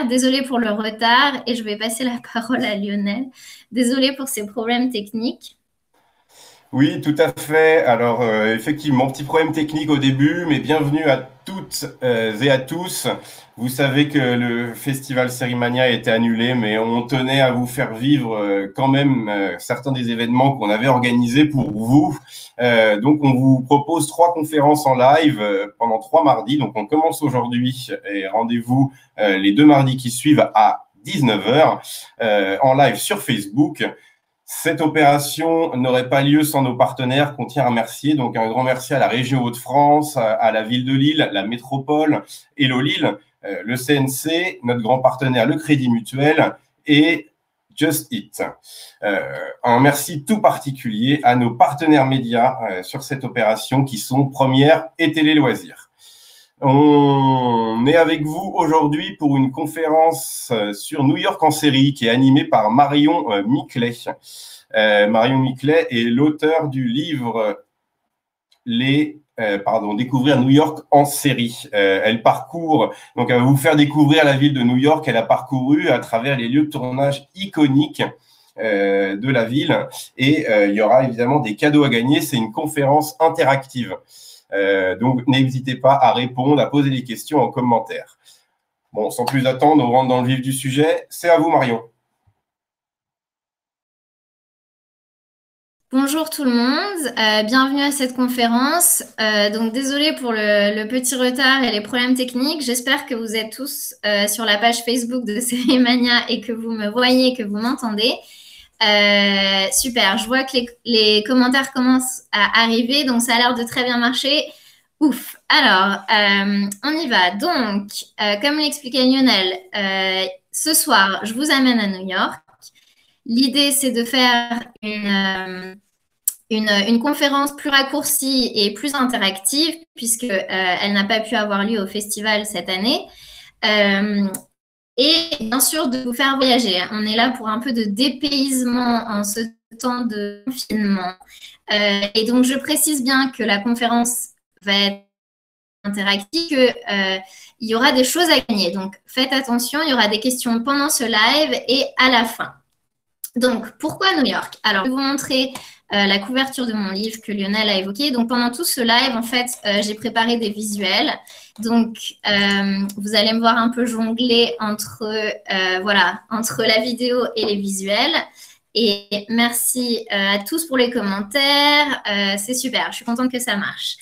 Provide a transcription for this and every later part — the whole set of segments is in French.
Désolée pour le retard et je vais passer la parole à Lionel. Désolée pour ces problèmes techniques. Oui, tout à fait. Alors, effectivement, petit problème technique au début, mais bienvenue à toutes et à tous. Vous savez que le festival Sérimania a été annulé, mais on tenait à vous faire vivre quand même certains des événements qu'on avait organisés pour vous. Donc, on vous propose 3 conférences en live pendant 3 mardis. Donc, on commence aujourd'hui et rendez-vous les 2 mardis qui suivent à 19h en live sur Facebook. Cette opération n'aurait pas lieu sans nos partenaires qu'on tient à remercier. Donc, un grand merci à la région Hauts-de-France, à la ville de Lille, la métropole, Hello Lille, le CNC, notre grand partenaire, le Crédit Mutuel et Just Eat. Un merci tout particulier à nos partenaires médias sur cette opération qui sont Première et Télé Loisirs. On est avec vous aujourd'hui pour une conférence sur New York en série qui est animée par Marion Miclet. Marion Miclet est l'auteur du livre Découvrir New York en série. Elle parcourt, donc elle va vous faire découvrir la ville de New York. Elle a parcouru à travers les lieux de tournage iconiques de la ville et il y aura évidemment des cadeaux à gagner. C'est une conférence interactive. Donc, n'hésitez pas à répondre, à poser des questions en commentaire. Bon, sans plus attendre, on rentre dans le vif du sujet. C'est à vous, Marion. Bonjour tout le monde, bienvenue à cette conférence. Donc désolée pour le petit retard et les problèmes techniques. J'espère que vous êtes tous sur la page Facebook de Sérimania et que vous me voyez, que vous m'entendez. Super, je vois que les commentaires commencent à arriver, donc ça a l'air de très bien marcher. Ouf. Alors, on y va. Donc, comme l'expliquait Lionel, ce soir, je vous amène à New York. L'idée, c'est de faire une conférence plus raccourcie et plus interactive, puisque elle n'a pas pu avoir lieu au festival cette année. Et bien sûr, de vous faire voyager. On est là pour un peu de dépaysement en ce temps de confinement. Et donc, je précise bien que la conférence va être interactive, qu'il y aura des choses à gagner. Donc, faites attention, il y aura des questions pendant ce live et à la fin. Donc, pourquoi New York? Alors, je vais vous montrer la couverture de mon livre que Lionel a évoqué. Donc, pendant tout ce live, en fait, j'ai préparé des visuels. Donc, vous allez me voir un peu jongler entre la vidéo et les visuels. Et merci à tous pour les commentaires. C'est super, je suis contente que ça marche.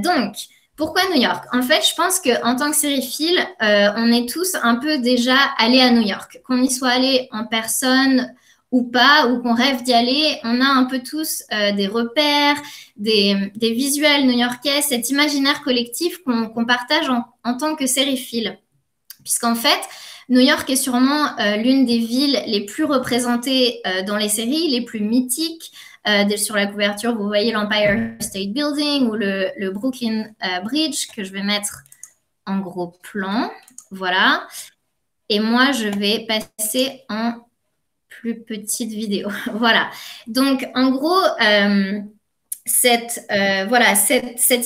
Donc, pourquoi New York? En fait, je pense qu'en tant que sériephile, on est tous un peu déjà allés à New York. Qu'on y soit allé en personne ou pas, ou qu'on rêve d'y aller, on a un peu tous des repères, des visuels new-yorkais, cet imaginaire collectif qu'on partage en tant que sériephile. Puisqu'en fait, New York est sûrement l'une des villes les plus représentées dans les séries, les plus mythiques. Sur la couverture, vous voyez l'Empire State Building ou le Brooklyn Bridge que je vais mettre en gros plan. Voilà. Et moi, je vais passer en plus petite vidéo. Voilà. Donc, en gros, cet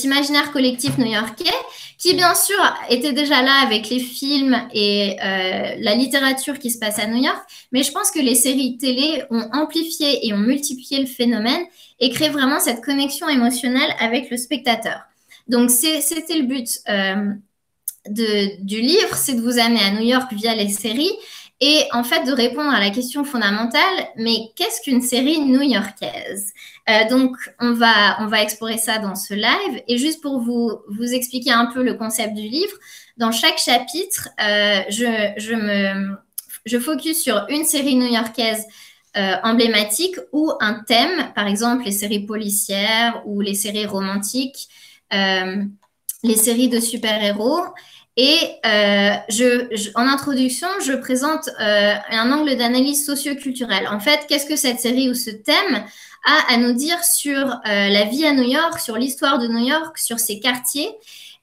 imaginaire collectif new-yorkais qui, bien sûr, était déjà là avec les films et la littérature qui se passe à New York, mais je pense que les séries télé ont amplifié et ont multiplié le phénomène et créé vraiment cette connexion émotionnelle avec le spectateur. Donc, c'était le but du livre, c'est de vous amener à New York via les séries et en fait de répondre à la question fondamentale, mais qu'est-ce qu'une série new-yorkaise? Donc on va explorer ça dans ce live et juste pour vous expliquer un peu le concept du livre, dans chaque chapitre, je focus sur une série new-yorkaise emblématique ou un thème, par exemple les séries policières ou les séries romantiques, les séries de super-héros. Et en introduction, je présente un angle d'analyse socio-culturelle. En fait, qu'est-ce que cette série ou ce thème a à nous dire sur la vie à New York, sur l'histoire de New York, sur ses quartiers.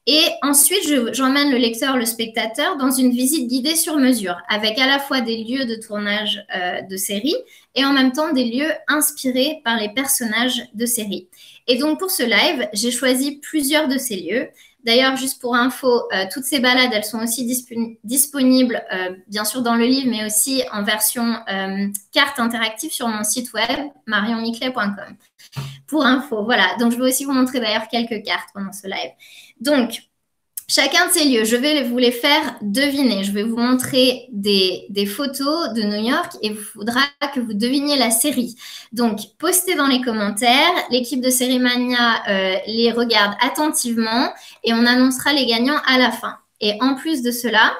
Et ensuite, j'emmène le lecteur, le spectateur, dans une visite guidée sur mesure, avec à la fois des lieux de tournage de séries et en même temps des lieux inspirés par les personnages de séries. Et donc, pour ce live, j'ai choisi plusieurs de ces lieux. D'ailleurs, juste pour info, toutes ces balades, elles sont aussi disponibles, bien sûr, dans le livre, mais aussi en version carte interactive sur mon site web, marionmiclet.com. Pour info, voilà. Donc, je vais aussi vous montrer d'ailleurs quelques cartes pendant ce live. Donc, chacun de ces lieux, je vais vous les faire deviner. Je vais vous montrer des photos de New York et il faudra que vous deviniez la série. Donc, postez dans les commentaires. L'équipe de Série Mania les regarde attentivement et on annoncera les gagnants à la fin. Et en plus de cela,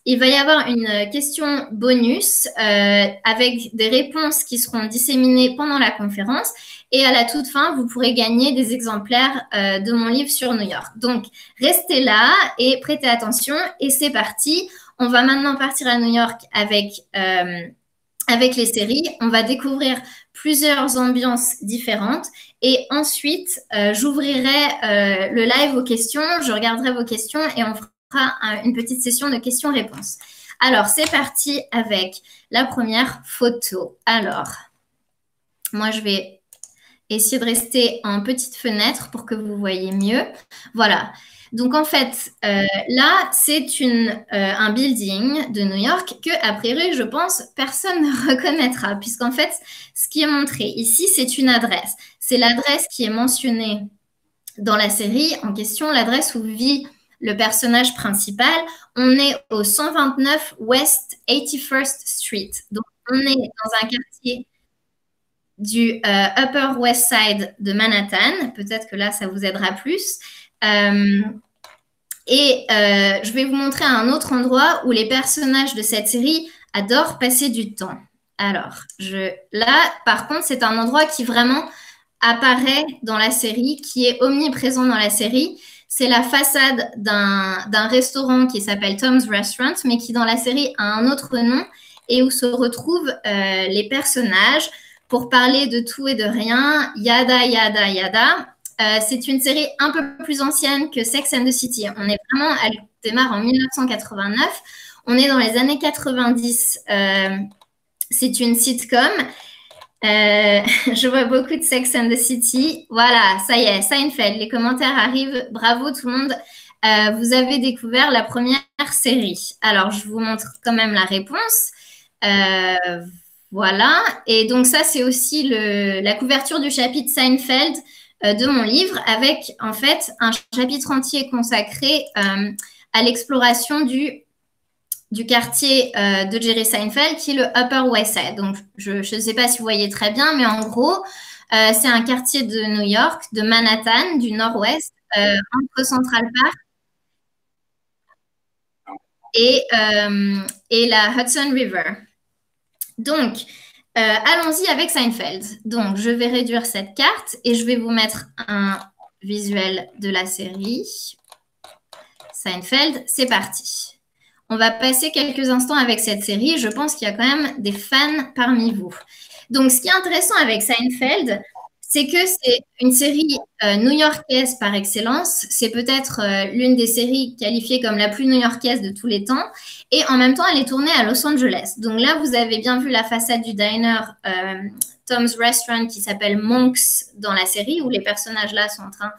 il va y avoir une question bonus avec des réponses qui seront disséminées pendant la conférence. Et à la toute fin, vous pourrez gagner des exemplaires de mon livre sur New York. Donc, restez là et prêtez attention. Et c'est parti. On va maintenant partir à New York avec les séries. On va découvrir plusieurs ambiances différentes. Et ensuite, j'ouvrirai le live aux questions. Je regarderai vos questions et on fera une petite session de questions-réponses. Alors, c'est parti avec la première photo. Alors, moi, je vais essayer de rester en petite fenêtre pour que vous voyez mieux. Voilà. Donc, en fait, là, c'est un building de New York que, a priori, je pense, personne ne reconnaîtra, puisqu'en fait, ce qui est montré ici, c'est une adresse. C'est l'adresse qui est mentionnée dans la série en question, l'adresse où vit le personnage principal. On est au 129 West 81st Street. Donc, on est dans un quartier du Upper West Side de Manhattan. Peut-être que là, ça vous aidera plus. Je vais vous montrer un autre endroit où les personnages de cette série adorent passer du temps. Alors, là, par contre, c'est un endroit qui vraiment apparaît dans la série, qui est omniprésent dans la série. C'est la façade d'un restaurant qui s'appelle Tom's Restaurant, mais qui dans la série a un autre nom et où se retrouvent les personnages pour parler de tout et de rien, yada, yada, yada. C'est une série un peu plus ancienne que Sex and the City. Elle démarre en 1989. On est dans les années 90. C'est une sitcom. Je vois beaucoup de Sex and the City. Voilà, ça y est, Seinfeld. Les commentaires arrivent. Bravo tout le monde. Vous avez découvert la première série. Alors, je vous montre quand même la réponse. Voilà. Et donc, ça, c'est aussi la couverture du chapitre Seinfeld de mon livre avec, en fait, un chapitre entier consacré à l'exploration du quartier de Jerry Seinfeld, qui est le Upper West Side. Donc, je ne sais pas si vous voyez très bien, mais en gros, c'est un quartier de New York, de Manhattan, du nord-ouest, entre Central Park et la Hudson River. Donc, allons-y avec Seinfeld. Donc, je vais réduire cette carte et je vais vous mettre un visuel de la série. Seinfeld, c'est parti. On va passer quelques instants avec cette série. Je pense qu'il y a quand même des fans parmi vous. Donc, ce qui est intéressant avec Seinfeld, c'est que c'est une série new-yorkaise par excellence. C'est peut-être l'une des séries qualifiées comme la plus new-yorkaise de tous les temps. Et en même temps, elle est tournée à Los Angeles. Donc là, vous avez bien vu la façade du diner Tom's Restaurant qui s'appelle Monks dans la série, où les personnages là sont en train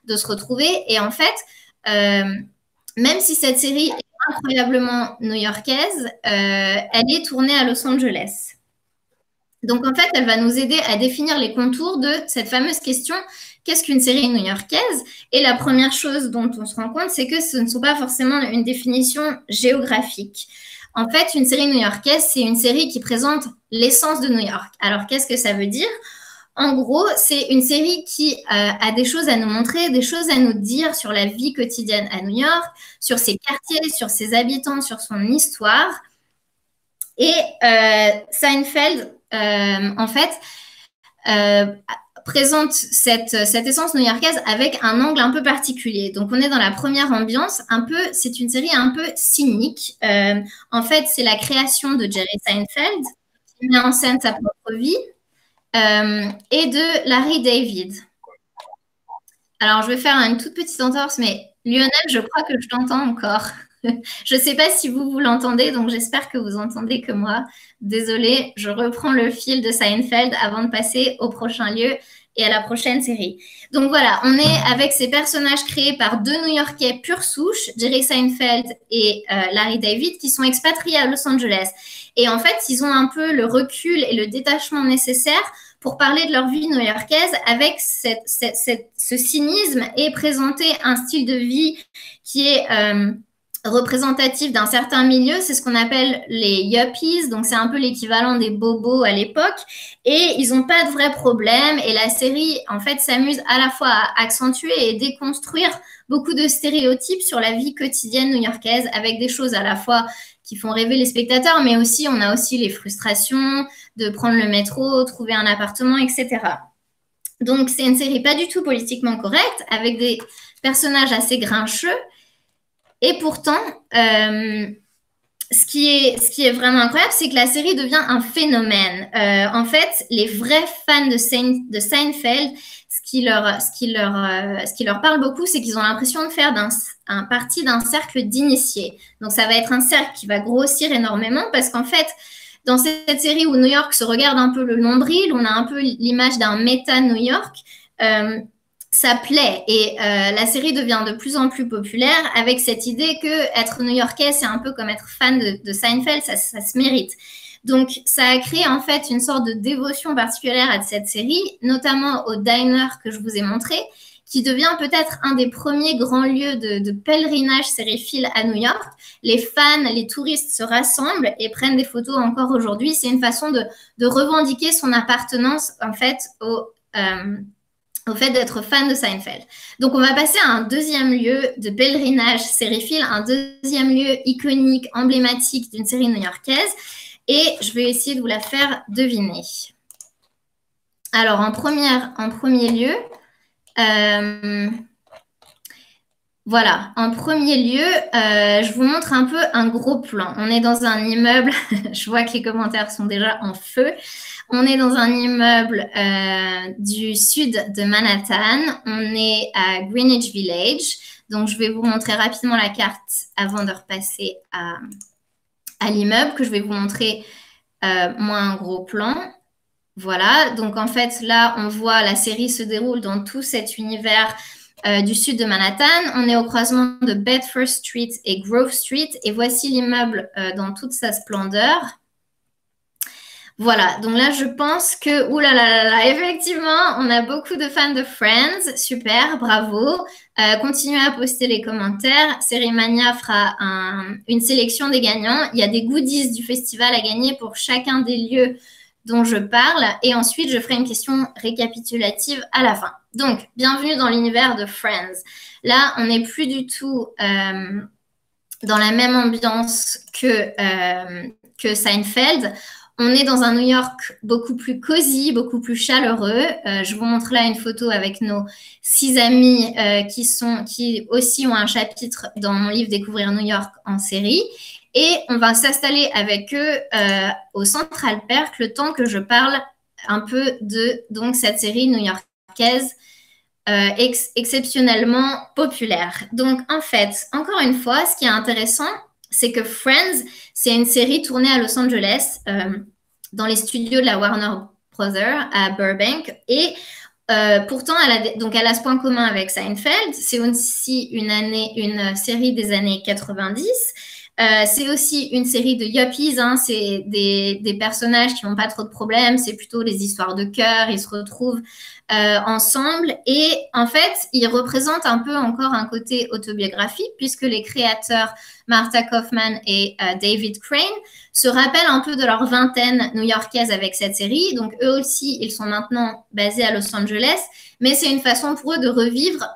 de se retrouver. Et en fait, même si cette série est incroyablement new-yorkaise, elle est tournée à Los Angeles. Donc, en fait, elle va nous aider à définir les contours de cette fameuse question, qu'est-ce qu'une série new-yorkaise? Et la première chose dont on se rend compte, c'est que ce ne sont pas forcément une définition géographique. En fait, une série new-yorkaise, c'est une série qui présente l'essence de New York. Alors, qu'est-ce que ça veut dire? En gros, c'est une série qui a des choses à nous montrer, des choses à nous dire sur la vie quotidienne à New York, sur ses quartiers, sur ses habitants, sur son histoire. Et Seinfeld, en fait, présente cette essence new-yorkaise avec un angle un peu particulier. Donc, on est dans la première ambiance, c'est une série un peu cynique. En fait, c'est la création de Jerry Seinfeld qui met en scène sa propre vie. Et de Larry David. Alors, je vais faire une toute petite entorse, mais Lionel, je crois que je t'entends encore. Je ne sais pas si vous l'entendez, donc j'espère que vous entendez que moi. Désolée, je reprends le fil de Seinfeld avant de passer au prochain lieu. et à la prochaine série. Donc voilà, on est avec ces personnages créés par deux New-Yorkais pure souche, Jerry Seinfeld et Larry David, qui sont expatriés à Los Angeles. Et en fait, ils ont un peu le recul et le détachement nécessaire pour parler de leur vie new-yorkaise avec ce cynisme et présenter un style de vie qui est représentatif d'un certain milieu. C'est ce qu'on appelle les yuppies, donc c'est un peu l'équivalent des bobos à l'époque, et ils n'ont pas de vrais problèmes, et la série en fait s'amuse à la fois à accentuer et déconstruire beaucoup de stéréotypes sur la vie quotidienne new-yorkaise, avec des choses à la fois qui font rêver les spectateurs, mais aussi on a aussi les frustrations de prendre le métro, trouver un appartement, etc. Donc c'est une série pas du tout politiquement correcte, avec des personnages assez grincheux, et pourtant, ce qui est vraiment incroyable, c'est que la série devient un phénomène. En fait, les vrais fans de Seinfeld, ce qui leur parle beaucoup, c'est qu'ils ont l'impression de faire partie d'un cercle d'initiés. Donc, ça va être un cercle qui va grossir énormément parce qu'en fait, dans cette série où New York se regarde un peu le nombril, on a un peu l'image d'un méta-New York. Ça plaît et la série devient de plus en plus populaire avec cette idée que être new-yorkais, c'est un peu comme être fan de Seinfeld, ça se mérite. Donc, ça a créé en fait une sorte de dévotion particulière à cette série, notamment au diner que je vous ai montré, qui devient peut-être un des premiers grands lieux de pèlerinage sériephile à New York. Les fans, les touristes se rassemblent et prennent des photos encore aujourd'hui. C'est une façon de revendiquer son appartenance en fait au fait d'être fan de Seinfeld. Donc, on va passer à un deuxième lieu de pèlerinage sériephile, un deuxième lieu iconique, emblématique d'une série new-yorkaise. Et je vais essayer de vous la faire deviner. Alors, en premier lieu, voilà, en premier lieu, je vous montre un peu un gros plan. On est dans un immeuble, je vois que les commentaires sont déjà en feu. On est dans un immeuble du sud de Manhattan. On est à Greenwich Village. Donc, je vais vous montrer rapidement la carte avant de repasser à l'immeuble, que je vais vous montrer moi un gros plan. Voilà, donc en fait, là, on voit la série se déroule dans tout cet univers du sud de Manhattan. On est au croisement de Bedford Street et Grove Street. Et voici l'immeuble dans toute sa splendeur. Voilà, donc là, je pense que, effectivement, on a beaucoup de fans de Friends. Super, bravo. Continuez à poster les commentaires. Série Mania fera une sélection des gagnants. Il y a des goodies du festival à gagner pour chacun des lieux dont je parle. Et ensuite, je ferai une question récapitulative à la fin. Donc, bienvenue dans l'univers de Friends. Là, on n'est plus du tout dans la même ambiance que Seinfeld. On est dans un New York beaucoup plus cosy, beaucoup plus chaleureux. Je vous montre là une photo avec nos 6 amis qui aussi ont un chapitre dans mon livre Découvrir New York en série. Et on va s'installer avec eux au Central Perk le temps que je parle un peu de donc, cette série new-yorkaise exceptionnellement populaire. Donc, en fait, encore une fois, ce qui est intéressant, c'est que Friends, c'est une série tournée à Los Angeles, dans les studios de la Warner Brothers à Burbank. Et pourtant, elle a ce point commun avec Seinfeld. C'est aussi une série des années 90. C'est aussi une série de yuppies, hein. C'est des personnages qui n'ont pas trop de problèmes, c'est plutôt les histoires de cœur, ils se retrouvent ensemble et en fait, ils représentent un peu encore un côté autobiographique puisque les créateurs Martha Kaufman et David Crane se rappellent un peu de leur vingtaine new-yorkaise avec cette série. Donc, eux aussi, ils sont maintenant basés à Los Angeles, mais c'est une façon pour eux de revivre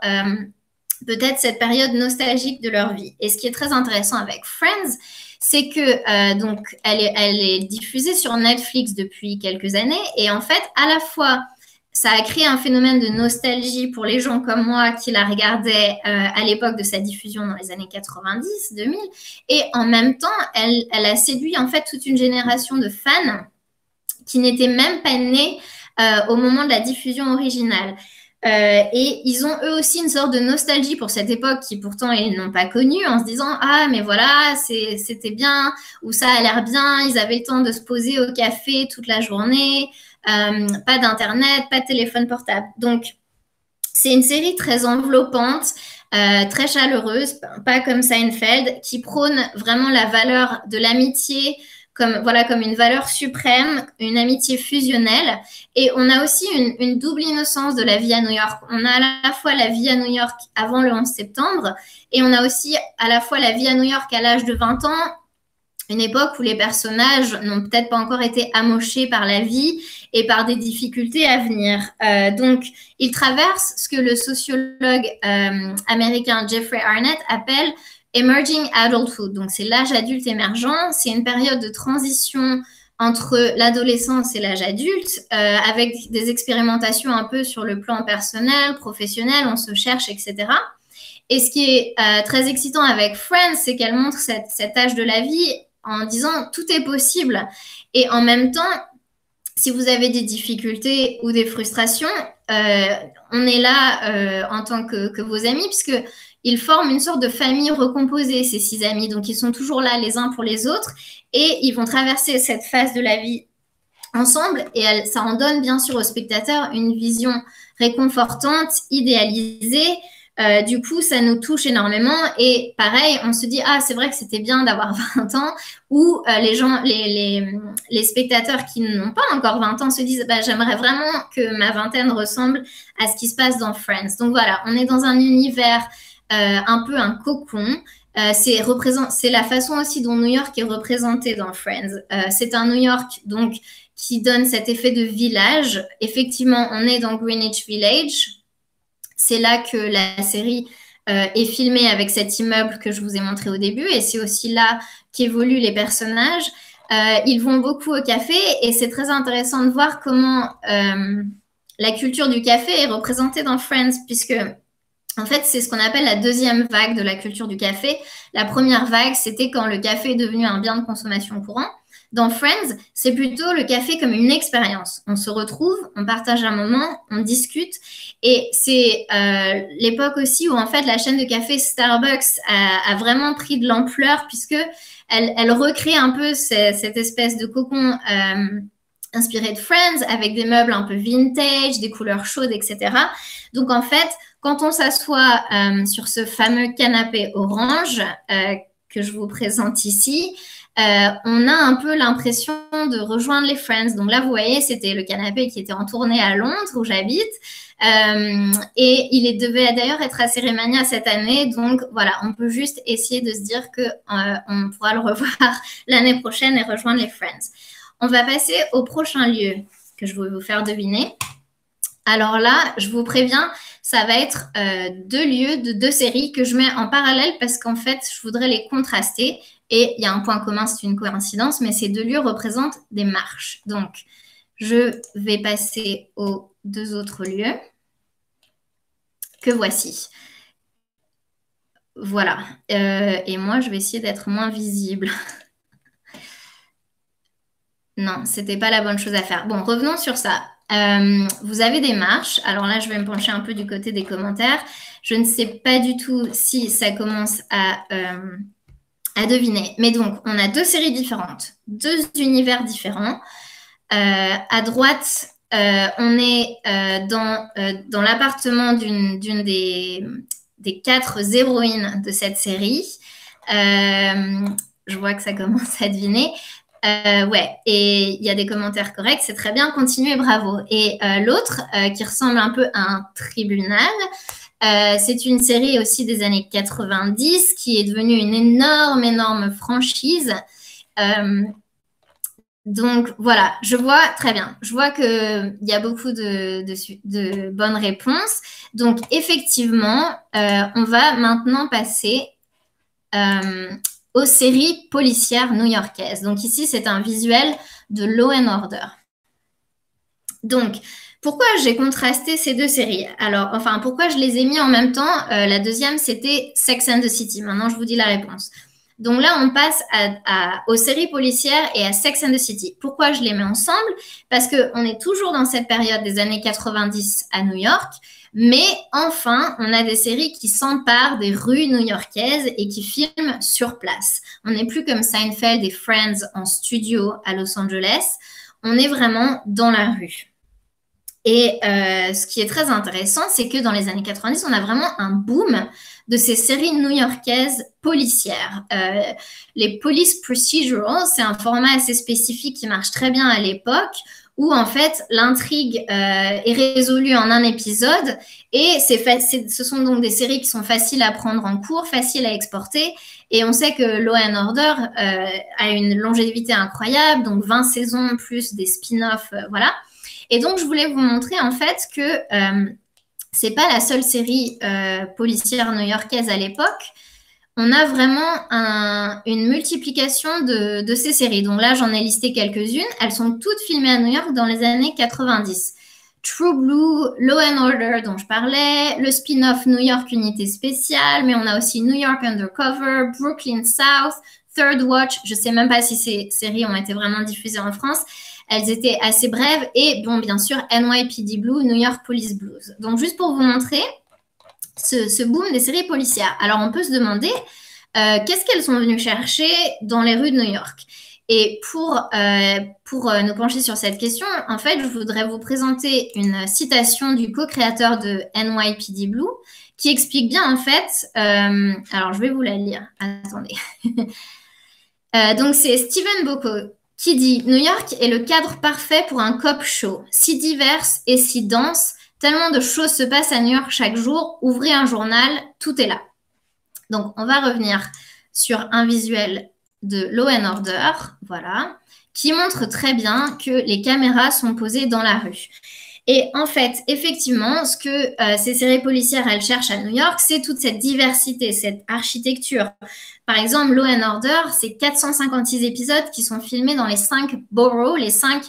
peut-être cette période nostalgique de leur vie. Et ce qui est très intéressant avec Friends, c'est que donc elle est diffusée sur Netflix depuis quelques années et en fait, à la fois, ça a créé un phénomène de nostalgie pour les gens comme moi qui la regardaient à l'époque de sa diffusion dans les années 90, 2000, et en même temps, elle a séduit en fait toute une génération de fans qui n'étaient même pas nés au moment de la diffusion originale. Et ils ont eux aussi une sorte de nostalgie pour cette époque qui pourtant ils n'ont pas connue en se disant ah mais voilà c'était bien ou ça a l'air bien, ils avaient le temps de se poser au café toute la journée, pas d'internet, pas de téléphone portable. Donc c'est une série très enveloppante, très chaleureuse, pas comme Seinfeld, qui prône vraiment la valeur de l'amitié comme une valeur suprême, une amitié fusionnelle. Et on a aussi une double innocence de la vie à New York. On a à la fois la vie à New York avant le 11 septembre, et on a aussi à la fois la vie à New York à l'âge de 20 ans, une époque où les personnages n'ont peut-être pas encore été amochés par la vie et par des difficultés à venir. Donc, ils traversent ce que le sociologue américain Jeffrey Arnett appelle Emerging Adulthood. Donc, c'est l'âge adulte émergent. C'est une période de transition entre l'adolescence et l'âge adulte, avec des expérimentations un peu sur le plan personnel, professionnel, on se cherche, etc. Et ce qui est très excitant avec Friends, c'est qu'elle montre cet âge de la vie en disant tout est possible. Et en même temps, si vous avez des difficultés ou des frustrations, on est là en tant que vos amis, puisque ils forment une sorte de famille recomposée, ces 6 amis. Donc, ils sont toujours là les uns pour les autres et ils vont traverser cette phase de la vie ensemble. Et ça en donne bien sûr aux spectateurs une vision réconfortante, idéalisée. Du coup, ça nous touche énormément. Et pareil, on se dit, ah, c'est vrai que c'était bien d'avoir 20 ans. Ou les spectateurs qui n'ont pas encore 20 ans se disent, bah, j'aimerais vraiment que ma vingtaine ressemble à ce qui se passe dans Friends. Donc voilà, on est dans un univers un peu un cocon. C'est la façon aussi dont New York est représenté dans Friends. C'est un New York donc qui donne cet effet de village. Effectivement, on est dans Greenwich Village. C'est là que la série est filmée avec cet immeuble que je vous ai montré au début, et c'est aussi là qu'évoluent les personnages. Ils vont beaucoup au café, et c'est très intéressant de voir comment la culture du café est représentée dans Friends, puisque en fait, c'est ce qu'on appelle la deuxième vague de la culture du café. La première vague, c'était quand le café est devenu un bien de consommation courant. Dans Friends, c'est plutôt le café comme une expérience. On se retrouve, on partage un moment, on discute. Et c'est l'époque aussi où, en fait, la chaîne de café Starbucks a vraiment pris de l'ampleur, puisque elle recrée un peu cette espèce de cocon inspiré de Friends, avec des meubles un peu vintage, des couleurs chaudes, etc. Donc, en fait, quand on s'assoit sur ce fameux canapé orange que je vous présente ici, on a un peu l'impression de rejoindre les Friends. Donc là, vous voyez, c'était le canapé qui était en tournée à Londres, où j'habite. Et il devait d'ailleurs être à Cérémania cette année. Donc voilà, on peut juste essayer de se dire qu'on pourra le revoir l'année prochaine et rejoindre les Friends. On va passer au prochain lieu que je vais vous faire deviner. Alors là, je vous préviens, ça va être 2 lieux de 2 séries que je mets en parallèle parce qu'en fait, je voudrais les contraster. Et il y a un point commun, c'est une coïncidence, mais ces 2 lieux représentent des marches. Donc, je vais passer aux 2 autres lieux que voici. Voilà. Et moi, je vais essayer d'être moins visible. Non, c'était pas la bonne chose à faire. Bon, revenons sur ça. Vous avez des marches. Alors là, je vais me pencher un peu du côté des commentaires. Je ne sais pas du tout si ça commence à deviner. Mais donc, on a 2 séries différentes, 2 univers différents. À droite, on est dans l'appartement d'une des 4 héroïnes de cette série. Je vois que ça commence à deviner. Ouais, et il y a des commentaires corrects, c'est très bien, continuez, bravo. Et l'autre, qui ressemble un peu à un tribunal, c'est une série aussi des années 90 qui est devenue une énorme franchise. Donc voilà, je vois très bien. Je vois qu'il y a beaucoup de bonnes réponses. Donc effectivement, on va maintenant passer aux séries policières new-yorkaises. Donc ici, c'est un visuel de Law and Order. Donc, pourquoi j'ai contrasté ces 2 séries? Alors, enfin, pourquoi je les ai mis en même temps? La deuxième, c'était Sex and the City. Maintenant, je vous dis la réponse. Donc là, on passe aux séries policières et à Sex and the City. Pourquoi je les mets ensemble? Parce qu'on est toujours dans cette période des années 90 à New York, mais enfin, on a des séries qui s'emparent des rues new-yorkaises et qui filment sur place. On n'est plus comme Seinfeld et Friends en studio à Los Angeles. on est vraiment dans la rue. Et ce qui est très intéressant, c'est que dans les années 90, on a vraiment un boom de ces séries new-yorkaises policières. Les police procedurals, c'est un format assez spécifique qui marche très bien à l'époque, où en fait l'intrigue est résolue en un épisode, et ce sont donc des séries qui sont faciles à prendre en cours, faciles à exporter, et on sait que Law & Order a une longévité incroyable, donc 20 saisons plus des spin-offs, voilà. Et donc, je voulais vous montrer en fait que c'est pas la seule série policière new-yorkaise à l'époque. On a vraiment une multiplication de ces séries. Donc là, j'en ai listé quelques-unes. Elles sont toutes filmées à New York dans les années 90. True Blue, Law & Order dont je parlais, le spin-off New York Unité Spéciale, mais on a aussi New York Undercover, Brooklyn South, Third Watch. Je sais même pas si ces séries ont été vraiment diffusées en France. Elles étaient assez brèves. Et bon, bien sûr, NYPD Blue, New York Police Blues. Donc, juste pour vous montrer ce boom des séries policières. Alors, on peut se demander qu'est-ce qu'elles sont venues chercher dans les rues de New York. Et pour nous pencher sur cette question, en fait, je voudrais vous présenter une citation du co-créateur de NYPD Blue qui explique bien, en fait, alors je vais vous la lire. Attendez. Donc, c'est Steven Bocco qui dit « New York est le cadre parfait pour un cop show, si divers et si dense, tellement de choses se passent à New York chaque jour, ouvrez un journal, tout est là. » Donc, on va revenir sur un visuel de Law & Order, voilà, qui montre très bien que les caméras sont posées dans la rue. Et en fait, effectivement, ce que ces séries policières, elles cherchent à New York, c'est toute cette diversité, cette architecture. Par exemple, Law & Order, c'est 456 épisodes qui sont filmés dans les 5 boroughs, les 5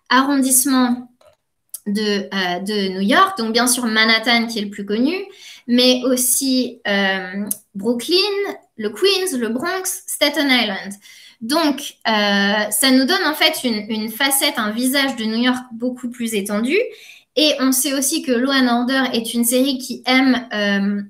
arrondissements de New York. Donc, bien sûr, Manhattan qui est le plus connu, mais aussi Brooklyn, le Queens, le Bronx, Staten Island. Donc, ça nous donne en fait une facette, un visage de New York beaucoup plus étendu. Et on sait aussi que Law & Order est une série qui aime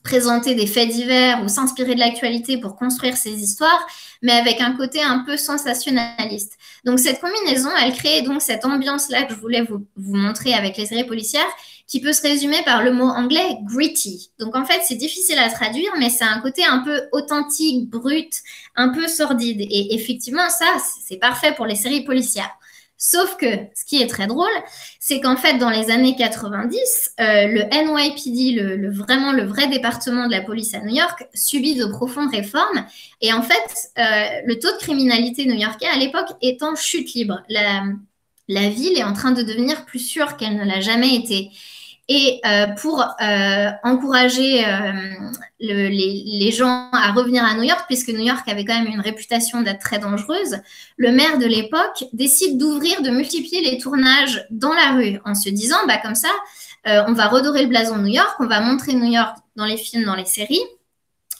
présenter des faits divers ou s'inspirer de l'actualité pour construire ses histoires, mais avec un côté un peu sensationnaliste. Donc, cette combinaison, elle crée donc cette ambiance-là que je voulais vous montrer avec les séries policières, qui peut se résumer par le mot anglais gritty. Donc, en fait, c'est difficile à traduire, mais c'est un côté un peu authentique, brut, un peu sordide. Et effectivement, ça, c'est parfait pour les séries policières. Sauf que, ce qui est très drôle, c'est qu'en fait, dans les années 90, le NYPD, vraiment le vrai département de la police à New York, subit de profondes réformes. Et en fait, le taux de criminalité new-yorkais à l'époque est en chute libre. La ville est en train de devenir plus sûre qu'elle ne l'a jamais été. Et pour encourager les gens à revenir à New York, puisque New York avait quand même une réputation d'être très dangereuse, le maire de l'époque décide de multiplier les tournages dans la rue, en se disant, bah, comme ça, on va redorer le blason de New York, on va montrer New York dans les films, dans les séries,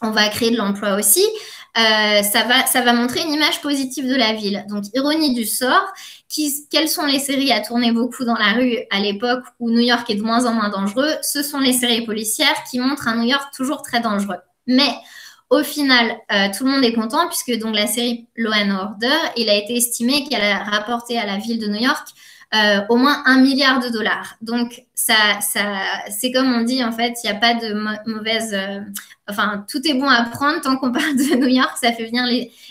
on va créer de l'emploi aussi, ça va montrer une image positive de la ville. Donc, ironie du sort, quelles sont les séries à tourner beaucoup dans la rue à l'époque où New York est de moins en moins dangereux? Ce sont les séries policières qui montrent un New York toujours très dangereux. Mais au final, tout le monde est content puisque donc la série Law & Order, il a été estimé qu'elle a rapporté à la ville de New York au moins $1 milliard. Donc, c'est comme on dit, en fait, il n'y a pas de mauvaise... enfin, tout est bon à prendre tant qu'on parle de New York, ça fait venir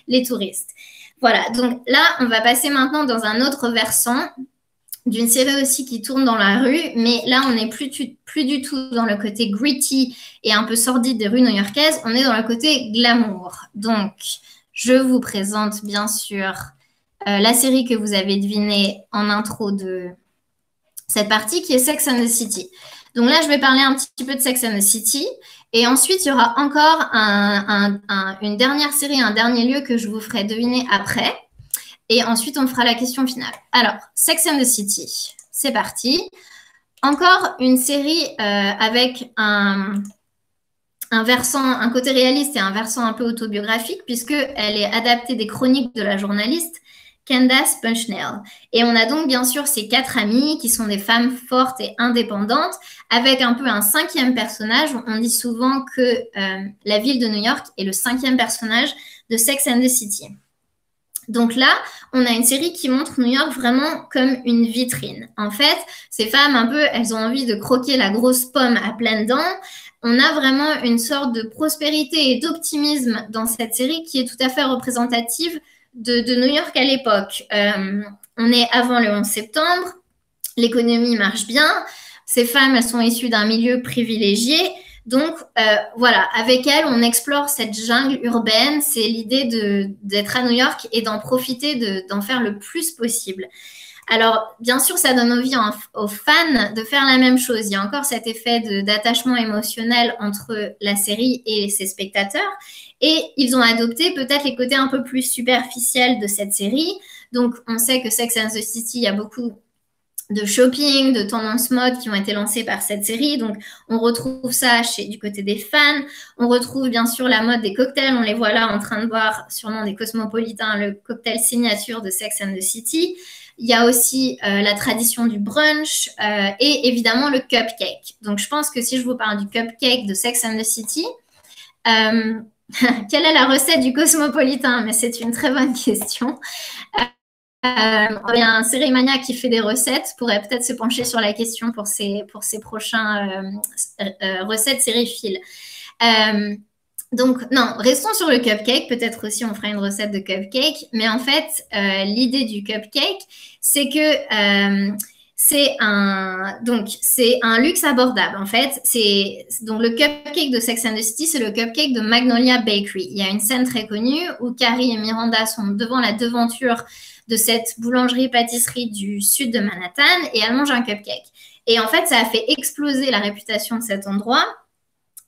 les touristes. Voilà, donc là, on va passer maintenant dans un autre versant d'une série aussi qui tourne dans la rue, mais là, on n'est plus du tout dans le côté gritty et un peu sordide des rues new-yorkaises, on est dans le côté glamour. Donc, je vous présente bien sûr la série que vous avez devinée en intro de cette partie qui est Sex and the City. Donc là, je vais parler un petit peu de Sex and the City. Et ensuite, il y aura encore une dernière série, un dernier lieu que je vous ferai deviner après. Et ensuite, on fera la question finale. Alors, Sex and the City, c'est parti. Encore une série avec un côté réaliste et un versant un peu autobiographique, puisqu'elle est adaptée des chroniques de la journaliste Candace Bushnell. Et on a donc bien sûr ces 4 amies qui sont des femmes fortes et indépendantes, avec un peu un 5e personnage. On dit souvent que la ville de New York est le 5e personnage de Sex and the City. Donc là, on a une série qui montre New York vraiment comme une vitrine. En fait, ces femmes, un peu, elles ont envie de croquer la grosse pomme à pleines dents. On a vraiment une sorte de prospérité et d'optimisme dans cette série qui est tout à fait représentative de New York à l'époque. On est avant le 11 septembre, l'économie marche bien, ces femmes, elles sont issues d'un milieu privilégié. Donc, voilà, avec elle, on explore cette jungle urbaine. C'est l'idée d'être à New York et d'en profiter, d'en faire le plus possible. Alors, bien sûr, ça donne envie aux fans de faire la même chose. Il y a encore cet effet d'attachement émotionnel entre la série et ses spectateurs. Et ils ont adopté peut-être les côtés un peu plus superficiels de cette série. Donc, on sait que Sex and the City, il y a beaucoup de shopping, de tendances mode qui ont été lancées par cette série. Donc, on retrouve ça du côté des fans. On retrouve bien sûr la mode des cocktails. On les voit là en train de boire, sûrement des cosmopolitains, le cocktail signature de Sex and the City. Il y a aussi la tradition du brunch et évidemment le cupcake. Donc, je pense que si je vous parle du cupcake de Sex and the City, quelle est la recette du cosmopolitain? Mais c'est une très bonne question. Il y a un Série Mania qui fait des recettes, pourrait peut-être se pencher sur la question pour ses prochains recettes sériphiles. Donc, non, restons sur le cupcake. Peut-être aussi on fera une recette de cupcake. Mais en fait, l'idée du cupcake, c'est que c'est un luxe abordable. En fait, donc le cupcake de Sex and the City, c'est le cupcake de Magnolia Bakery. Il y a une scène très connue où Carrie et Miranda sont devant la devanture de cette boulangerie-pâtisserie du sud de Manhattan et elles mangent un cupcake. Et en fait, ça a fait exploser la réputation de cet endroit.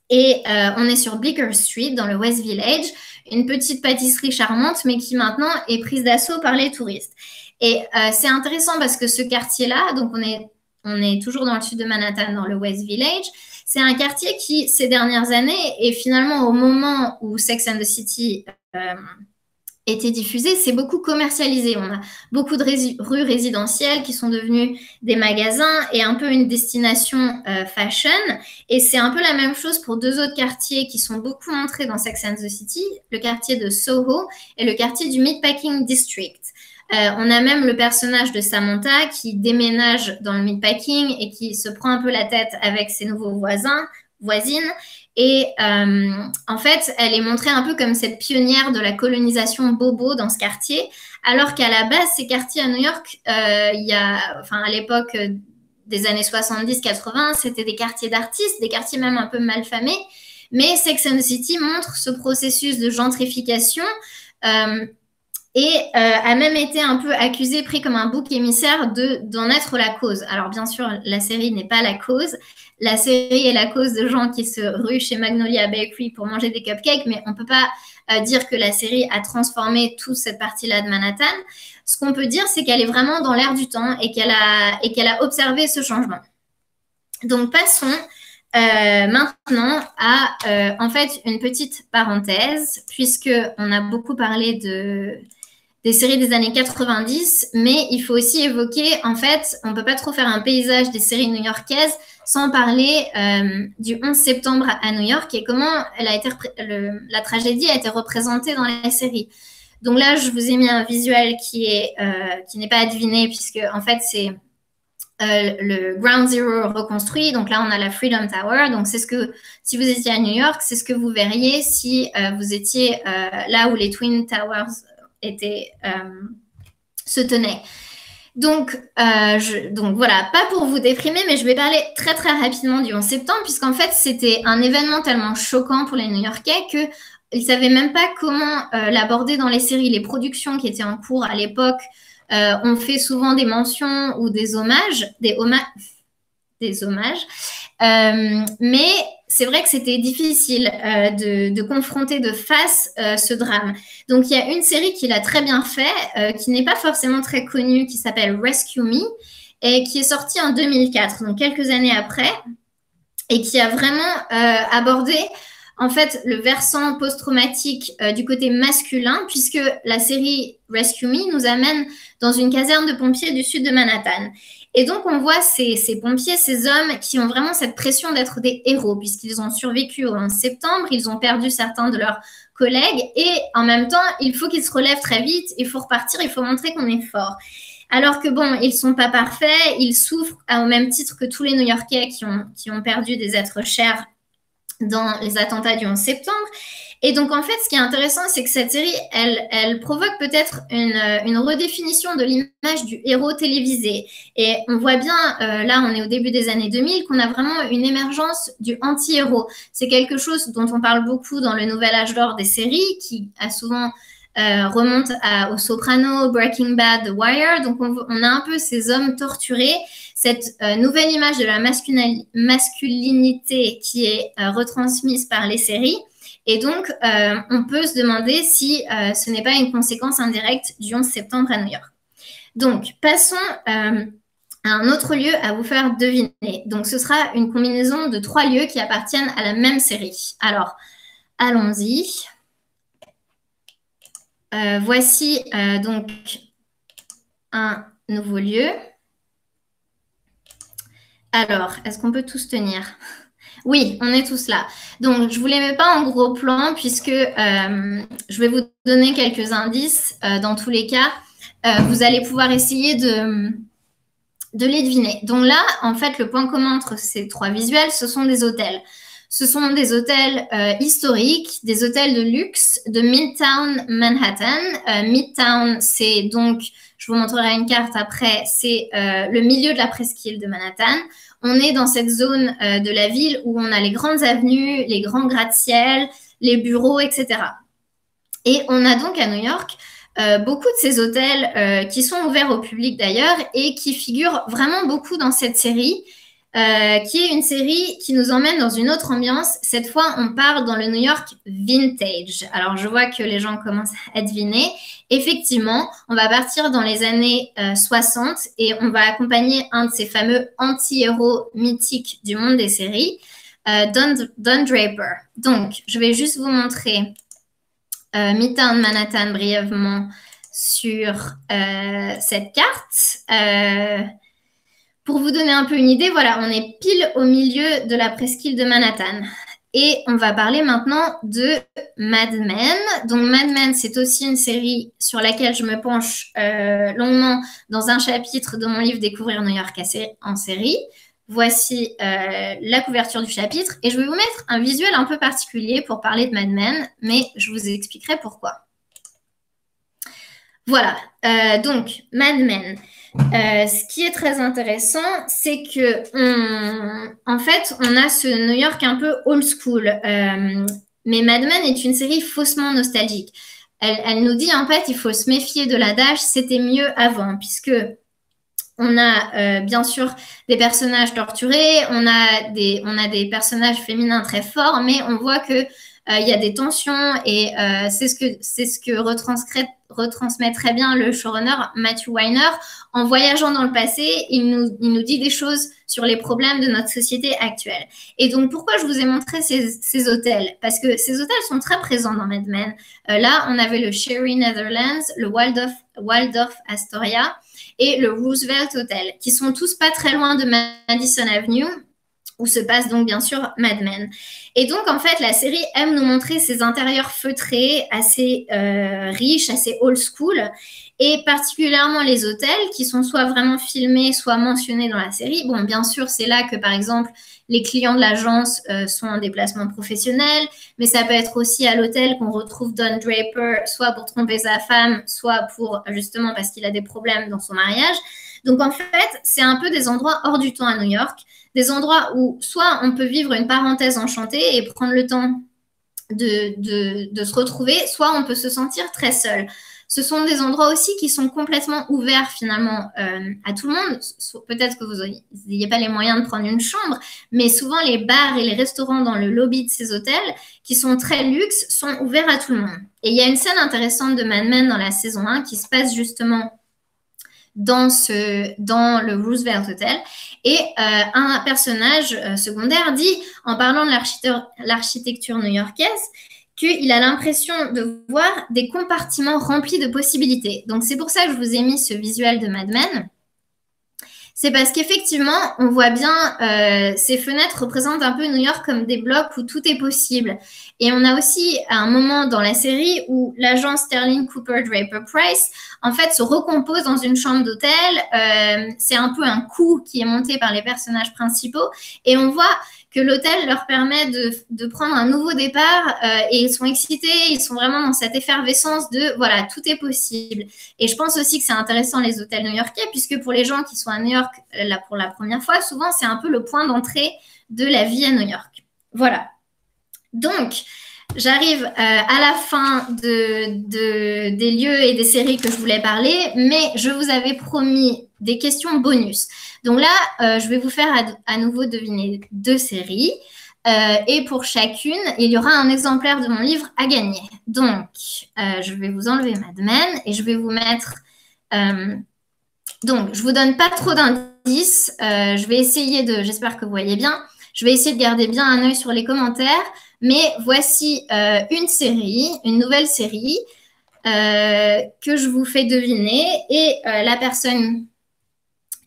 Et on est sur Bleecker Street, dans le West Village, une petite pâtisserie charmante, mais qui maintenant est prise d'assaut par les touristes. Et c'est intéressant parce que ce quartier-là, donc on est toujours dans le sud de Manhattan, dans le West Village, c'est un quartier qui, ces dernières années, et finalement au moment où Sex and the City était diffusé, c'est beaucoup commercialisé. On a beaucoup de rues résidentielles qui sont devenues des magasins et un peu une destination fashion. Et c'est un peu la même chose pour deux autres quartiers qui sont beaucoup montrés dans Sex and the City, le quartier de Soho et le quartier du Meatpacking District. On a même le personnage de Samantha qui déménage dans le Meatpacking et qui se prend un peu la tête avec ses nouveaux voisines. Et en fait, elle est montrée un peu comme cette pionnière de la colonisation bobo dans ce quartier, alors qu'à la base, ces quartiers à New York, à l'époque des années 70-80, c'était des quartiers d'artistes, des quartiers même un peu malfamés. Mais Sex and the City montre ce processus de gentrification et a même été un peu accusé, pris comme un bouc émissaire d'en être la cause. Alors bien sûr, la série n'est pas la cause. La série est la cause de gens qui se ruent chez Magnolia Bakery pour manger des cupcakes, mais on ne peut pas dire que la série a transformé toute cette partie-là de Manhattan. Ce qu'on peut dire, c'est qu'elle est vraiment dans l'air du temps et qu'elle a observé ce changement. Donc passons maintenant à en fait une petite parenthèse, puisqu'on a beaucoup parlé des séries des années 90, mais il faut aussi évoquer, en fait, on ne peut pas trop faire un paysage des séries new-yorkaises sans parler du 11 septembre à New York et comment la tragédie a été représentée dans la série. Donc là, je vous ai mis un visuel qui n'est pas à deviner, puisque en fait, c'est le Ground Zero reconstruit. Donc là, on a la Freedom Tower. Donc c'est si vous étiez à New York, c'est ce que vous verriez si vous étiez là où les Twin Towers se tenaient. Donc voilà, pas pour vous déprimer, mais je vais parler très très rapidement du 11 septembre, puisqu'en fait, c'était un événement tellement choquant pour les New-Yorkais qu'ils ne savaient même pas comment l'aborder dans les séries. Les productions qui étaient en cours à l'époque ont fait souvent des mentions ou des hommages, mais c'est vrai que c'était difficile de confronter de face ce drame. Donc, il y a une série qui l'a très bien fait, qui n'est pas forcément très connue, qui s'appelle Rescue Me, et qui est sortie en 2004, donc quelques années après, et qui a vraiment abordé, en fait le versant post-traumatique du côté masculin, puisque la série Rescue Me nous amène dans une caserne de pompiers du sud de Manhattan. Et donc, on voit ces pompiers, ces hommes qui ont vraiment cette pression d'être des héros, puisqu'ils ont survécu au 11 septembre, ils ont perdu certains de leurs collègues, et en même temps, il faut qu'ils se relèvent très vite, il faut repartir, il faut montrer qu'on est fort. Alors que bon, ils sont pas parfaits, ils souffrent au même titre que tous les New-Yorkais qui ont perdu des êtres chers dans les attentats du 11 septembre. Et donc, en fait, ce qui est intéressant, c'est que cette série, elle provoque peut-être une redéfinition de l'image du héros télévisé. Et on voit bien, là, on est au début des années 2000, qu'on a vraiment une émergence du anti-héros. C'est quelque chose dont on parle beaucoup dans le nouvel âge d'or des séries, qui a souvent remonte aux Sopranos, Breaking Bad, The Wire. Donc, on a un peu ces hommes torturés, cette nouvelle image de la masculinité qui est retransmise par les séries. Et donc, on peut se demander si ce n'est pas une conséquence indirecte du 11 septembre à New York. Donc, passons à un autre lieu à vous faire deviner. Donc, ce sera une combinaison de 3 lieux qui appartiennent à la même série. Alors, allons-y. Voici donc un nouveau lieu. Alors, est-ce qu'on peut tous tenir ? Oui, on est tous là. Donc, je ne vous les mets pas en gros plan puisque je vais vous donner quelques indices. Dans tous les cas, vous allez pouvoir essayer de les deviner. Donc là, en fait, le point commun entre ces 3 visuels, ce sont des hôtels. Ce sont des hôtels historiques, des hôtels de luxe de Midtown Manhattan. Midtown, c'est donc, je vous montrerai une carte après, c'est le milieu de la presqu'île de Manhattan. On est dans cette zone de la ville où on a les grandes avenues, les grands gratte-ciel, les bureaux, etc. Et on a donc à New York beaucoup de ces hôtels qui sont ouverts au public d'ailleurs et qui figurent vraiment beaucoup dans cette série. Qui est une série qui nous emmène dans une autre ambiance. Cette fois, on part dans le New York vintage. Alors, je vois que les gens commencent à deviner. Effectivement, on va partir dans les années 60 et on va accompagner un de ces fameux anti-héros mythiques du monde des séries, Don Draper. Donc, je vais juste vous montrer Midtown Manhattan brièvement sur cette carte. Pour vous donner un peu une idée, voilà, on est pile au milieu de la presqu'île de Manhattan. Et on va parler maintenant de Mad Men. Donc Mad Men, c'est aussi une série sur laquelle je me penche longuement dans un chapitre de mon livre Découvrir New York en série. Voici la couverture du chapitre. Et je vais vous mettre un visuel un peu particulier pour parler de Mad Men, mais je vous expliquerai pourquoi. Voilà, donc Mad Men. Ce qui est très intéressant, c'est que en fait, on a ce New York un peu old school. Mais Mad Men est une série faussement nostalgique. Elle nous dit en fait, il faut se méfier de l'adage, c'était mieux avant, puisque on a bien sûr des personnages torturés, on a des personnages féminins très forts, mais on voit que il y a des tensions et c'est ce que retransmet très bien le showrunner Matthew Weiner. En voyageant dans le passé, il nous dit des choses sur les problèmes de notre société actuelle. Et donc, pourquoi je vous ai montré ces hôtels ? Parce que ces hôtels sont très présents dans Mad Men. Là, on avait le Sherry Netherlands, le Waldorf Astoria et le Roosevelt Hotel, qui sont tous pas très loin de Madison Avenue, où se passe donc bien sûr Mad Men. Et donc en fait la série aime nous montrer ces intérieurs feutrés, assez riches, assez old school, et particulièrement les hôtels qui sont soit vraiment filmés, soit mentionnés dans la série. Bon, bien sûr, c'est là que par exemple les clients de l'agence sont en déplacement professionnel, mais ça peut être aussi à l'hôtel qu'on retrouve Don Draper, soit pour tromper sa femme, soit pour justement parce qu'il a des problèmes dans son mariage. Donc en fait, c'est un peu des endroits hors du temps à New York, des endroits où soit on peut vivre une parenthèse enchantée et prendre le temps de se retrouver, soit on peut se sentir très seul. Ce sont des endroits aussi qui sont complètement ouverts finalement à tout le monde. Peut-être que vous n'ayez pas les moyens de prendre une chambre, mais souvent les bars et les restaurants dans le lobby de ces hôtels, qui sont très luxe, sont ouverts à tout le monde. Et il y a une scène intéressante de Mad Men dans la saison 1 qui se passe justement dans le Roosevelt Hotel. Et un personnage secondaire dit, en parlant de l'architecture new-yorkaise, qu'il a l'impression de voir des compartiments remplis de possibilités. Donc, c'est pour ça que je vous ai mis ce visuel de Mad Men. C'est parce qu'effectivement, on voit bien ces fenêtres représentent un peu New York comme des blocs où tout est possible. Et on a aussi un moment dans la série où l'agent Sterling Cooper Draper Price, en fait, se recompose dans une chambre d'hôtel. C'est un peu un coup qui est monté par les personnages principaux. Et on voit que l'hôtel leur permet de prendre un nouveau départ et ils sont excités, ils sont vraiment dans cette effervescence de voilà, tout est possible. Et je pense aussi que c'est intéressant les hôtels new-yorkais puisque pour les gens qui sont à New York là, pour la première fois, souvent c'est un peu le point d'entrée de la vie à New York. Voilà. Donc, j'arrive à la fin des lieux et des séries que je voulais parler, mais je vous avais promis des questions bonus. Donc là, je vais vous faire à nouveau deviner 2 séries. Et pour chacune, il y aura un exemplaire de mon livre à gagner. Donc, je vais vous enlever Mad Men et je vais vous mettre... donc, je ne vous donne pas trop d'indices. Je vais essayer de... J'espère que vous voyez bien. Je vais essayer de garder bien un œil sur les commentaires. Mais voici une nouvelle série que je vous fais deviner. Et la personne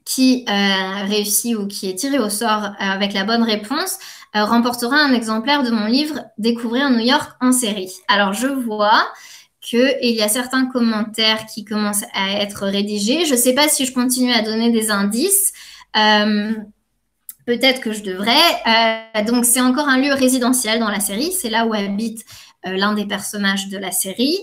qui réussit ou qui est tirée au sort avec la bonne réponse remportera un exemplaire de mon livre « Découvrir New York en série ». Alors, je vois qu'il y a certains commentaires qui commencent à être rédigés. Je ne sais pas si je continue à donner des indices. Peut-être que je devrais. Donc, c'est encore un lieu résidentiel dans la série. C'est là où habite l'un des personnages de la série.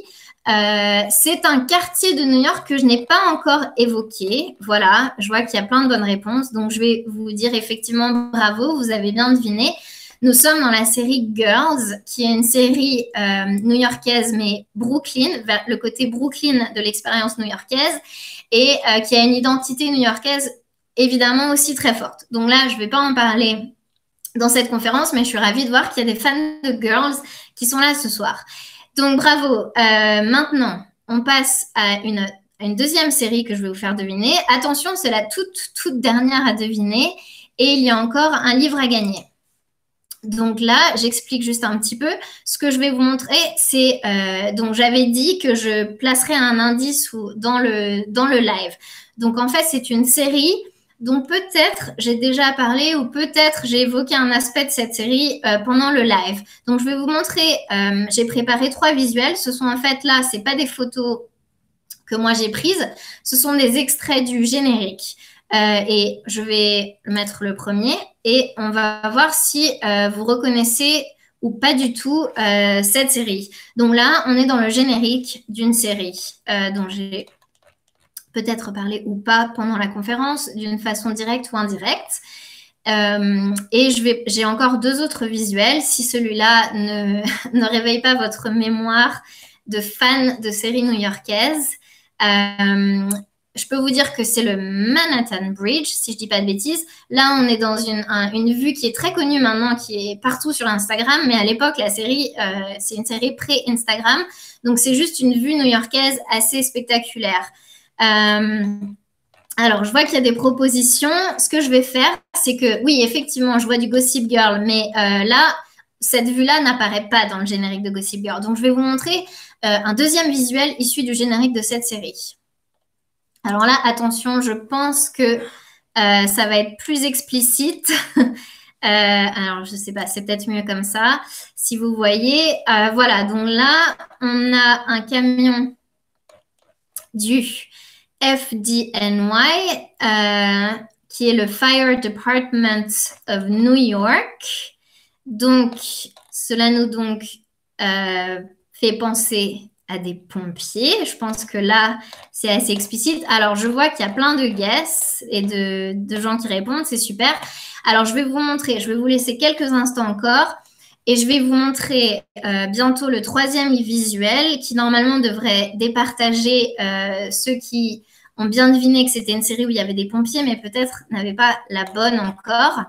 C'est un quartier de New York que je n'ai pas encore évoqué. Voilà, je vois qu'il y a plein de bonnes réponses. Donc, je vais vous dire effectivement bravo, vous avez bien deviné. Nous sommes dans la série Girls, qui est une série new-yorkaise, mais Brooklyn, vers le côté Brooklyn de l'expérience new-yorkaise, et qui a une identité new-yorkaise évidemment aussi très forte. Donc là, je ne vais pas en parler dans cette conférence, mais je suis ravie de voir qu'il y a des fans de Girls qui sont là ce soir. Donc bravo. Maintenant, on passe à une deuxième série que je vais vous faire deviner. Attention, c'est la toute dernière à deviner, et il y a encore un livre à gagner. Donc là, j'explique juste un petit peu. Ce que je vais vous montrer, c'est... donc, j'avais dit que je placerais un indice dans le live. Donc, en fait, c'est une série dont peut-être j'ai déjà parlé ou peut-être j'ai évoqué un aspect de cette série pendant le live. Donc, je vais vous montrer... j'ai préparé 3 visuels. Ce sont en fait, là, ce n'est pas des photos que moi j'ai prises. Ce sont des extraits du générique. Et je vais mettre le premier et on va voir si vous reconnaissez ou pas du tout cette série. Donc là, on est dans le générique d'une série dont j'ai peut-être parlé ou pas pendant la conférence, d'une façon directe ou indirecte. Et j'ai encore 2 autres visuels. Si celui-là ne réveille pas votre mémoire de fan de séries new-yorkaises, je peux vous dire que c'est le Manhattan Bridge, si je ne dis pas de bêtises. Là, on est dans une vue qui est très connue maintenant, qui est partout sur Instagram. Mais à l'époque, la série, c'est une série pré-Instagram. Donc, c'est juste une vue new-yorkaise assez spectaculaire. Alors, je vois qu'il y a des propositions. Ce que je vais faire, c'est que, oui, effectivement, je vois du Gossip Girl. Mais là, cette vue-là n'apparaît pas dans le générique de Gossip Girl. Donc, je vais vous montrer un deuxième visuel issu du générique de cette série. Alors là, attention, je pense que ça va être plus explicite. Alors, je ne sais pas, c'est peut-être mieux comme ça. Si vous voyez, voilà. Donc là, on a un camion du FDNY, qui est le Fire Department of New York. Donc, cela nous fait penser à des pompiers. Je pense que là, c'est assez explicite. Alors, je vois qu'il y a plein de guesses et de gens qui répondent. C'est super. Alors, je vais vous montrer. Je vais vous laisser quelques instants encore. Et je vais vous montrer bientôt le 3e visuel qui, normalement, devrait départager ceux qui ont bien deviné que c'était une série où il y avait des pompiers, mais peut-être n'avaient pas la bonne encore.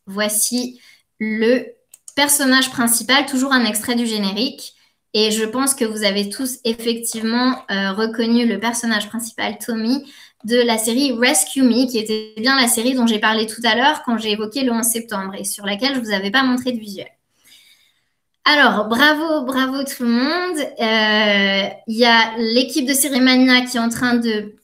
Voici le personnage principal, toujours un extrait du générique. Et je pense que vous avez tous effectivement reconnu le personnage principal, Tommy, de la série Rescue Me, qui était bien la série dont j'ai parlé tout à l'heure quand j'ai évoqué le 11 septembre et sur laquelle je ne vous avais pas montré de visuel. Alors, bravo, bravo tout le monde. Il y a l'équipe de Série Mania qui est en train de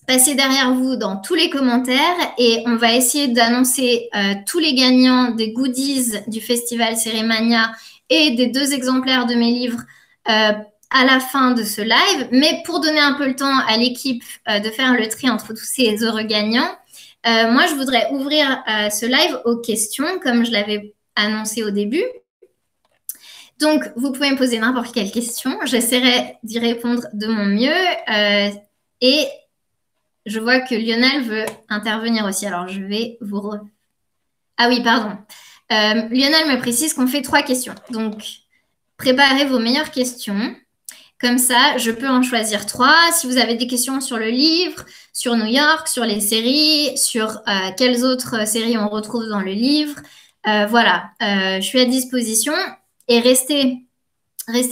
passer derrière vous dans tous les commentaires et on va essayer d'annoncer tous les gagnants des goodies du festival Série Mania et des 2 exemplaires de mes livres à la fin de ce live. Mais pour donner un peu le temps à l'équipe de faire le tri entre tous ces heureux gagnants, moi, je voudrais ouvrir ce live aux questions, comme je l'avais annoncé au début. Donc, vous pouvez me poser n'importe quelle question. J'essaierai d'y répondre de mon mieux. Et je vois que Lionel veut intervenir aussi. Alors, je vais vous... Ah oui, pardon. Lionel me précise qu'on fait 3 questions. Donc, préparez vos meilleures questions. Comme ça, je peux en choisir 3. Si vous avez des questions sur le livre, sur New York, sur les séries, sur quelles autres séries on retrouve dans le livre, voilà, je suis à disposition. Et restez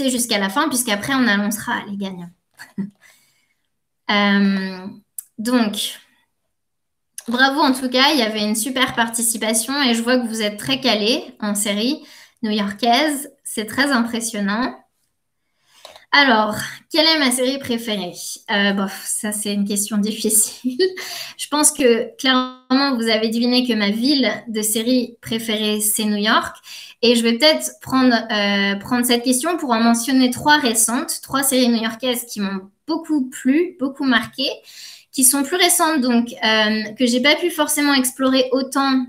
jusqu'à la fin, puisqu'après, on annoncera les gagnants. Donc, bravo en tout cas, il y avait une super participation et je vois que vous êtes très calés en série new-yorkaise. C'est très impressionnant. Alors, quelle est ma série préférée? Ça, c'est une question difficile. Je pense que clairement, vous avez deviné que ma ville de série préférée, c'est New York. Et je vais peut-être prendre cette question pour en mentionner 3 récentes, 3 séries new-yorkaises qui m'ont beaucoup plu, beaucoup marqué, qui sont plus récentes, donc que j'ai pas pu forcément explorer autant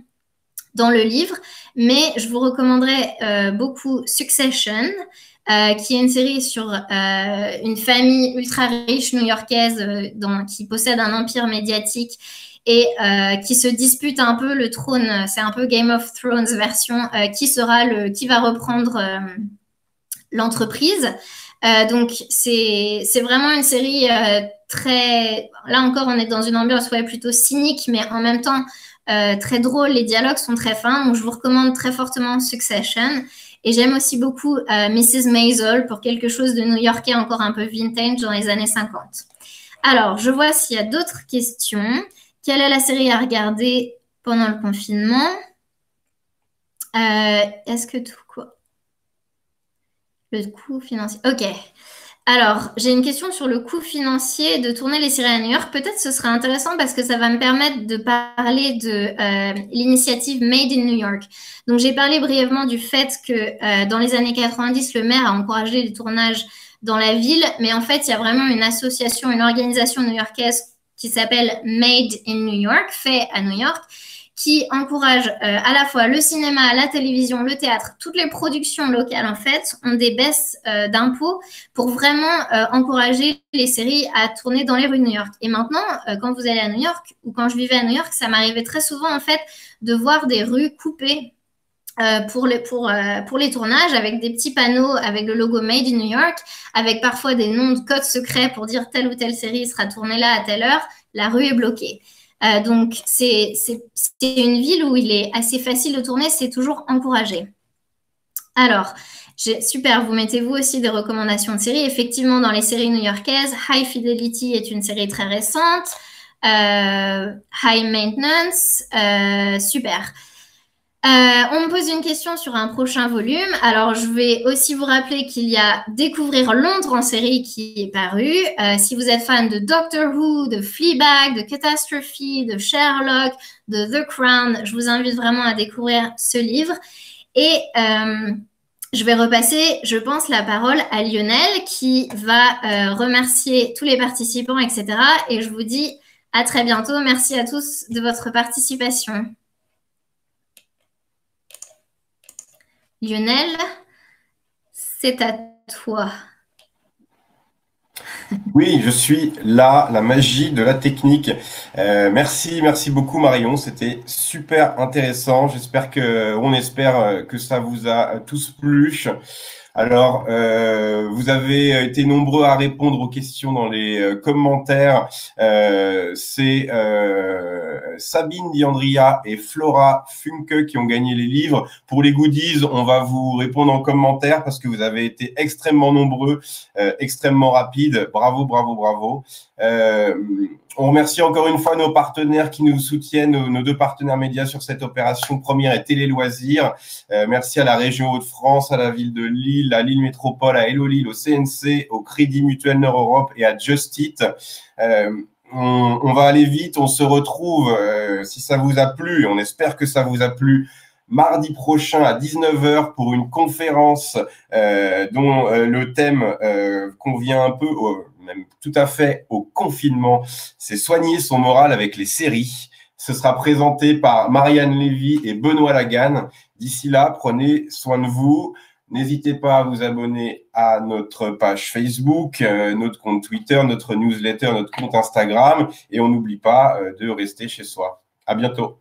dans le livre, mais je vous recommanderais beaucoup Succession, qui est une série sur une famille ultra riche new-yorkaise qui possède un empire médiatique et qui se dispute un peu le trône. C'est un peu Game of Thrones version qui va reprendre l'entreprise. Donc c'est vraiment une série très... Là encore, on est dans une ambiance plutôt cynique, mais en même temps très drôle. Les dialogues sont très fins, donc je vous recommande très fortement Succession. Et j'aime aussi beaucoup Mrs. Maisel pour quelque chose de new-yorkais encore un peu vintage dans les années 50. Alors, je vois s'il y a d'autres questions. Quelle est la série à regarder pendant le confinement? Est-ce que tout quoi? Le coût financier. Ok. Alors, j'ai une question sur le coût financier de tourner les séries à New York. Peut-être ce serait intéressant parce que ça va me permettre de parler de l'initiative Made in New York. Donc, j'ai parlé brièvement du fait que dans les années 90, le maire a encouragé les tournages dans la ville. Mais en fait, il y a vraiment une association, une organisation new-yorkaise qui s'appelle Made in New York, fait à New York, qui encourage à la fois le cinéma, la télévision, le théâtre, toutes les productions locales en fait ont des baisses d'impôts pour vraiment encourager les séries à tourner dans les rues de New York. Et maintenant, quand vous allez à New York ou quand je vivais à New York, ça m'arrivait très souvent en fait de voir des rues coupées pour les tournages avec des petits panneaux avec le logo Made in New York, avec parfois des noms de codes secrets pour dire telle ou telle série sera tournée là à telle heure, la rue est bloquée. Donc, c'est une ville où il est assez facile de tourner, c'est toujours encouragé. Alors, super, vous mettez vous aussi des recommandations de séries. Effectivement, dans les séries new-yorkaises, High Fidelity est une série très récente. High Maintenance, super. On me pose une question sur un prochain volume. Alors, je vais aussi vous rappeler qu'il y a Découvrir Londres en série qui est paru. Si vous êtes fan de Doctor Who, de Fleabag, de Catastrophe, de Sherlock, de The Crown, je vous invite vraiment à découvrir ce livre. Et je vais repasser, je pense, la parole à Lionel qui va remercier tous les participants, etc. Et je vous dis à très bientôt. Merci à tous de votre participation. Lionel, c'est à toi. Oui, je suis là, la magie de la technique. Merci beaucoup Marion, c'était super intéressant. On espère que ça vous a tous plu. Alors, vous avez été nombreux à répondre aux questions dans les commentaires. C'est Sabine Diandria et Flora Funke qui ont gagné les livres. Pour les goodies, on va vous répondre en commentaire parce que vous avez été extrêmement nombreux, extrêmement rapides. Bravo, bravo, bravo. On remercie encore une fois nos partenaires qui nous soutiennent, nos deux partenaires médias sur cette opération première et Télé Loisirs. Merci à la région Hauts-de-France, à la ville de Lille, à Lille Métropole, à Hello Lille, au CNC, au Crédit Mutuel Nord Europe et à Just Eat. On va aller vite, on se retrouve, si ça vous a plu, on espère que ça vous a plu, mardi prochain à 19h pour une conférence dont le thème convient un peu, même tout à fait au confinement, c'est soigner son moral avec les séries. Ce sera présenté par Marianne Lévy et Benoît Lagan. D'ici là, prenez soin de vous. N'hésitez pas à vous abonner à notre page Facebook, notre compte Twitter, notre newsletter, notre compte Instagram. Et on n'oublie pas de rester chez soi. À bientôt.